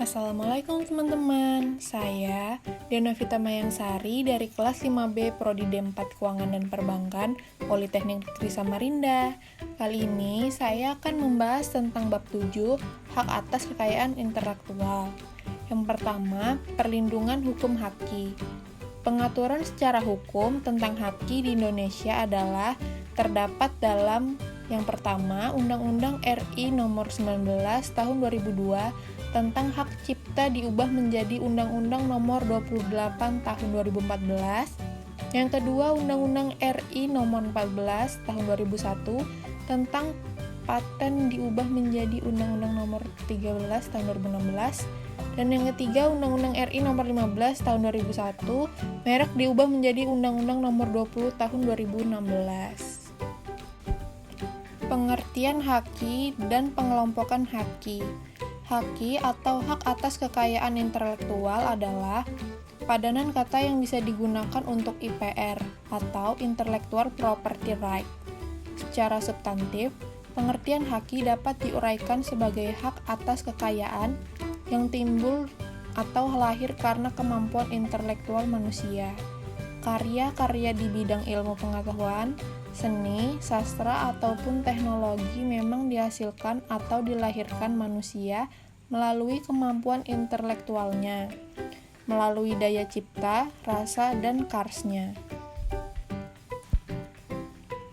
Assalamualaikum teman-teman, saya Denovita Mayangsari dari kelas 5B Prodi D4 Keuangan dan Perbankan Politeknik Negeri Samarinda. Kali ini saya akan membahas tentang bab 7, hak atas kekayaan intelektual. Yang pertama, perlindungan hukum haki. Pengaturan secara hukum tentang haki di Indonesia adalah terdapat dalam yang pertama, Undang-Undang RI Nomor 19 Tahun 2002 tentang hak cipta diubah menjadi Undang-Undang Nomor 28 Tahun 2014. Yang kedua, Undang-Undang RI Nomor 14 Tahun 2001 tentang paten diubah menjadi Undang-Undang Nomor 13 Tahun 2016. Dan yang ketiga, Undang-Undang RI Nomor 15 Tahun 2001 merek diubah menjadi Undang-Undang Nomor 20 Tahun 2016. Pengertian haki dan pengelompokan haki. Haki atau hak atas kekayaan intelektual adalah padanan kata yang bisa digunakan untuk IPR atau Intellectual Property Right. Secara substantif, pengertian haki dapat diuraikan sebagai hak atas kekayaan yang timbul atau lahir karena kemampuan intelektual manusia. Karya-karya di bidang ilmu pengetahuan, seni, sastra, ataupun teknologi memang dihasilkan atau dilahirkan manusia melalui kemampuan intelektualnya, melalui daya cipta, rasa, dan karsnya.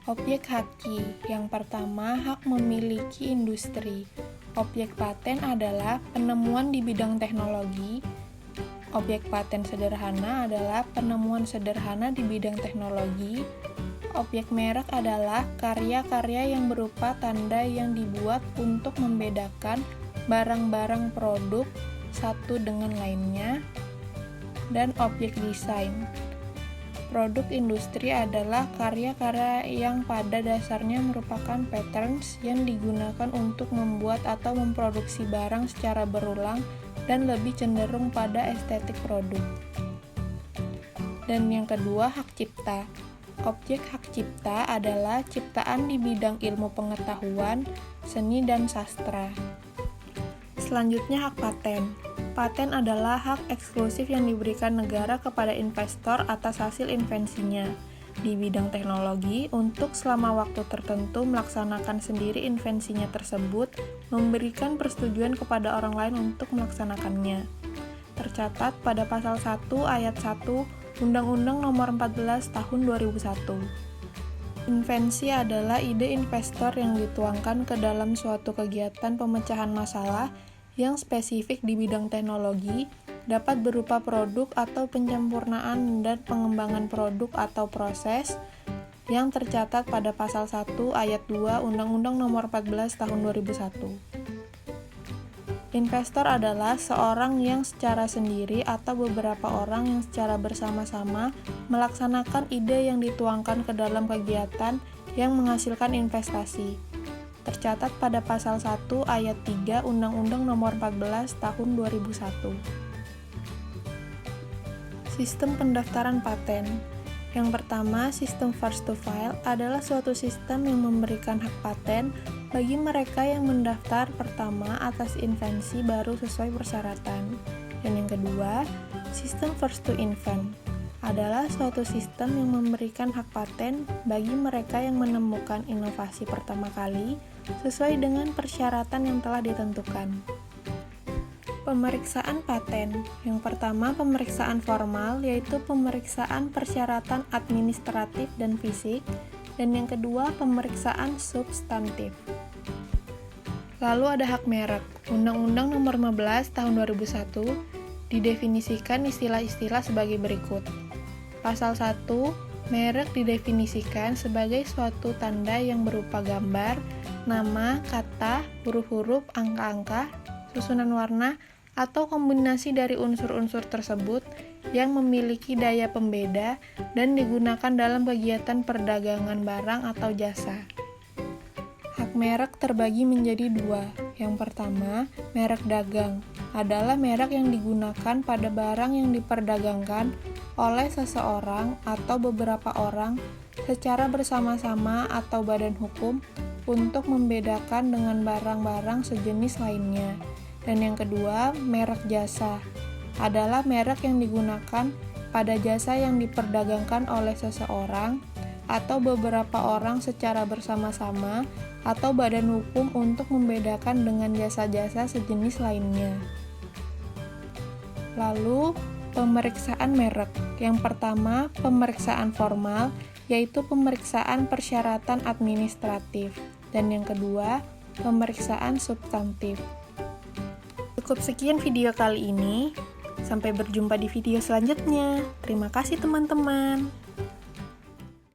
Objek haki. Yang pertama, hak memiliki industri. Objek paten adalah penemuan di bidang teknologi. Objek paten sederhana adalah penemuan sederhana di bidang teknologi. Objek merek adalah karya-karya yang berupa tanda yang dibuat untuk membedakan barang-barang produk satu dengan lainnya. Dan objek desain. Produk industri adalah karya-karya yang pada dasarnya merupakan patterns yang digunakan untuk membuat atau memproduksi barang secara berulang dan lebih cenderung pada estetik produk. Dan yang kedua, hak cipta. Objek hak cipta adalah ciptaan di bidang ilmu pengetahuan, seni, dan sastra. Selanjutnya, hak paten. Paten adalah hak eksklusif yang diberikan negara kepada investor atas hasil invensinya di bidang teknologi untuk selama waktu tertentu melaksanakan sendiri invensinya tersebut, memberikan persetujuan kepada orang lain untuk melaksanakannya. Tercatat pada pasal 1 ayat 1 Undang-Undang Nomor 14 Tahun 2001. Invensi adalah ide investor yang dituangkan ke dalam suatu kegiatan pemecahan masalah yang spesifik di bidang teknologi, dapat berupa produk atau penyempurnaan dan pengembangan produk atau proses yang tercatat pada pasal 1 ayat 2 Undang-Undang Nomor 14 Tahun 2001. Investor adalah seorang yang secara sendiri atau beberapa orang yang secara bersama-sama melaksanakan ide yang dituangkan ke dalam kegiatan yang menghasilkan investasi. Tercatat pada pasal 1 ayat 3 Undang-Undang Nomor 14 Tahun 2001. Sistem pendaftaran paten. Yang pertama, sistem first to file adalah suatu sistem yang memberikan hak paten bagi mereka yang mendaftar pertama atas invensi baru sesuai persyaratan. Dan yang kedua, sistem first to invent adalah suatu sistem yang memberikan hak paten bagi mereka yang menemukan inovasi pertama kali sesuai dengan persyaratan yang telah ditentukan. Pemeriksaan paten. Yang pertama, pemeriksaan formal, yaitu pemeriksaan persyaratan administratif dan fisik, dan yang kedua, pemeriksaan substantif. Lalu ada hak merek. Undang-Undang Nomor 15 Tahun 2001 didefinisikan istilah-istilah sebagai berikut. Pasal 1, merek didefinisikan sebagai suatu tanda yang berupa gambar, nama, kata, huruf-huruf, angka-angka, susunan warna, atau kombinasi dari unsur-unsur tersebut yang memiliki daya pembeda dan digunakan dalam kegiatan perdagangan barang atau jasa. Hak merek terbagi menjadi dua. Yang pertama, merek dagang adalah merek yang digunakan pada barang yang diperdagangkan oleh seseorang atau beberapa orang secara bersama-sama atau badan hukum untuk membedakan dengan barang-barang sejenis lainnya. Dan yang kedua, merek jasa adalah merek yang digunakan pada jasa yang diperdagangkan oleh seseorang atau beberapa orang secara bersama-sama atau badan hukum untuk membedakan dengan jasa-jasa sejenis lainnya. Lalu, pemeriksaan merek. Yang pertama, pemeriksaan formal, yaitu pemeriksaan persyaratan administratif. Dan yang kedua, pemeriksaan substantif. Cukup sekian video kali ini. Sampai berjumpa di video selanjutnya. Terima kasih teman-teman.